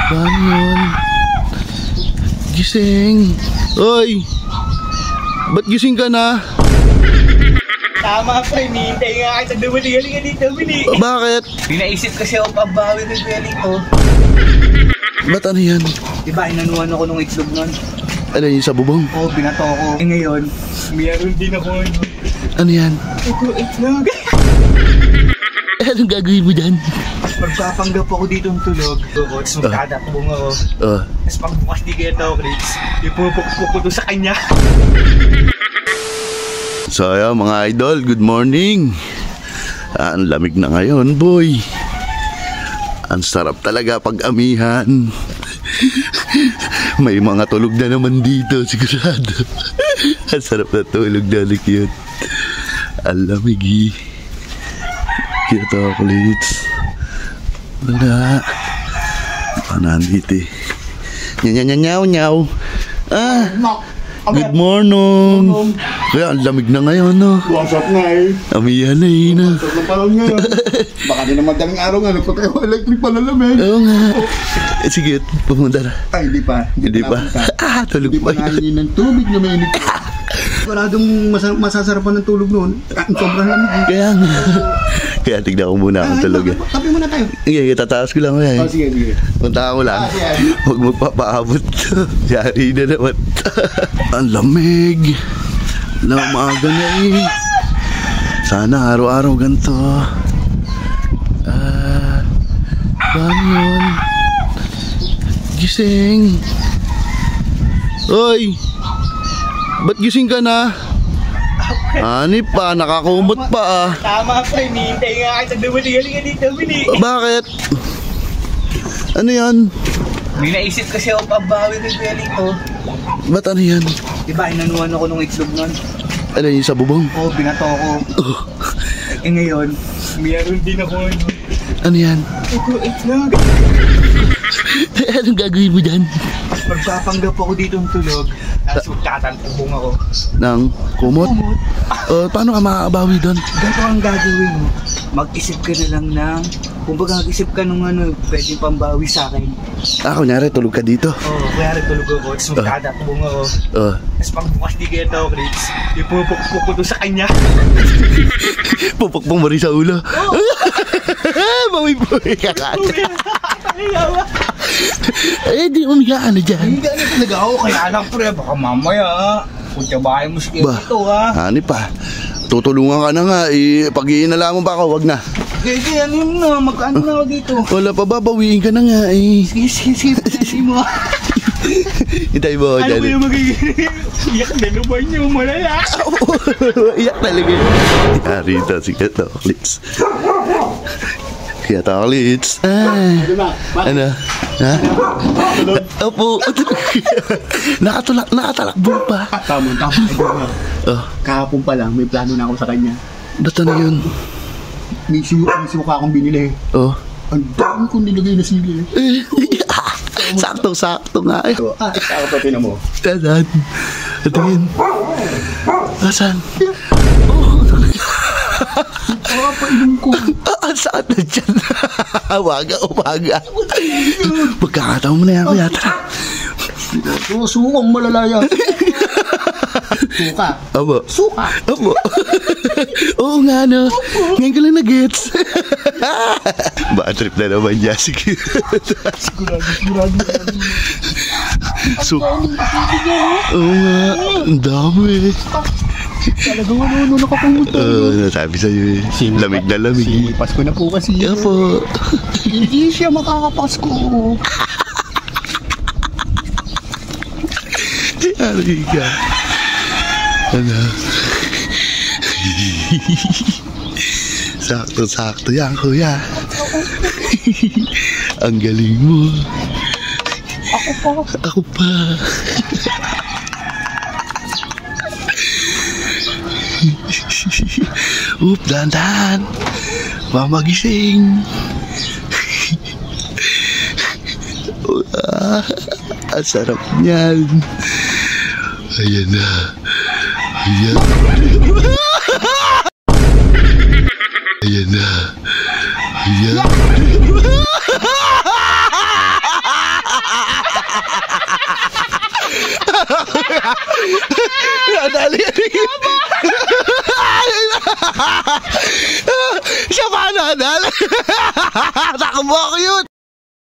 Paano yun? Gising. Oy! Ba't gising ka na? Tama pre, nihintay nga kayo sa dumali. Halika dito, Bili. Bakit? Pinaisip kasi ako pabawi ng feeling ko. Ba't ano yan? Diba, inanuhan ako nung itlog nun. Ano yun sa bubong? Oo, binato ko. Eh ngayon, mayroon din ako. Ano yan? Itlog. Anong gagawin mo dyan? Magpapanggap ako dito ng tulog. Tapos magdadakbong ako. Tapos pagbukas di kaya tao, Chris, ipupukpuk ko doon sa kanya. So ayan mga idol, good morning. Ang lamig na ngayon, boy. Ang sarap talaga pag-amihan. May mga tulog na naman dito, sigurado. Ang sarap na tulog na, cute. Ang lamig eh. Cute chocolates. Wala. Nandito eh. Nyaw. Ah, good morning. Kaya ang lamig na ngayon, no? Wasap nga eh. Amihan na eh, no? Wasap na parang ngayon. Baka din naman daling araw nga, nagpaka-electric pa na lamig. Oo nga. Sige, pumunta na. Ay, hindi pa. Hindi pa? Tulog Hindi pa. pa nahingin ng tubig na mainit. Maradong masasarapan ng tulog noon. Sobrang lamig. Kaya nga. Kaya tignan ko muna akong tulog. Tabi muna tayo. Sige, tataas ko lang. Oh, sige. Punta ko lang. Huwag magpapaabot. Yari na naman. Ang lamig. Umaga na eh. Sana araw-araw ganito. Paano yun? Gising. Oy! Ba't gising ka na? Hanip pa, nakakumot pa ah. Tama pre, nihintay nga kayo sa dumali. Halika dito, Bili. Bakit? Ano yan? May naisip kasi ako pabawi ng feeling ko. Ba't ano yan? Diba, inanuhan ako nung itlog nun. Ano yun sa bubong? Oo, binato ko. Eh ngayon, mayroon din ako. Ano yan? Itlog. Anong gagawin mo dyan? Magpapanggap ako dito ng tulog. Tapos magtatalpubong ako. Nang kumot? Paano ka makakabawi doon? Ganito ang gagawin mo. Mag-isip ka na lang ng... Kumbaga mag-isip ka nung ano, pwedeng pambawi sa akin. Kunyari tulog ka dito. Oo, kaya rin tulog ako. Tapos magtatalpubong ako. Tapos pagbukas di kaya tao, Chris, ipupukpuk ko doon sa kanya. Pupukpong mo rin sa ulo. Bawi-bawi ka kata. Di umiga ka na dyan. Hindi na talaga ako. Kaya lang pre, baka mamaya punta bahay mo siya dito ha. Hani pa. Tutulungan ka na nga. Pag-iinala mo ba ako? Wag na. Sige, ano yun na? Magkano na ako dito? Wala pa ba? Bawiin ka na nga eh. Sige, pwede mo. Hintay mo ako dyan. Ano ba yung magiging? Iyak na naman yung malala. Iyak talaga. Rito, sige to, Klitz. Kaya Klitz. Ano? Ha? Opo. Nakatalakbo pa. Tama. Kahapon pa lang, may plano na ako sa kanya. Ba't ano yun? May suka akong binili. Ang dami kong nilagay na sili. Sakto nga eh. Sakto, tinan mo. Saan? Tingin. Saan? Painom ko. Saan na dyan? Umaga. Pagkakataon mo na yan, kuya. Tara. Sukang malalaya. Suka. Abo. Suka. Abo. Oo nga, no? Ngayon ka lang na-gets. Bad trip na naman niya. Sige. Sigurado. Oo nga. Ang dami. Talagang ano nakakumot. Nasabi sa'yo eh. Lamig na lamig. Pasko na po kasi. Opo. Hindi siya makakapasko. Ari ka. Ano? Sakto yan, kuya. Ang galing mo. Ako pa. Dahan-dahan. Mamagising. Ang sarap niyan. Ayan na. Ayan. Ayan na. Ayan. Nadali. Siya pa nadali. Takbo ako yun.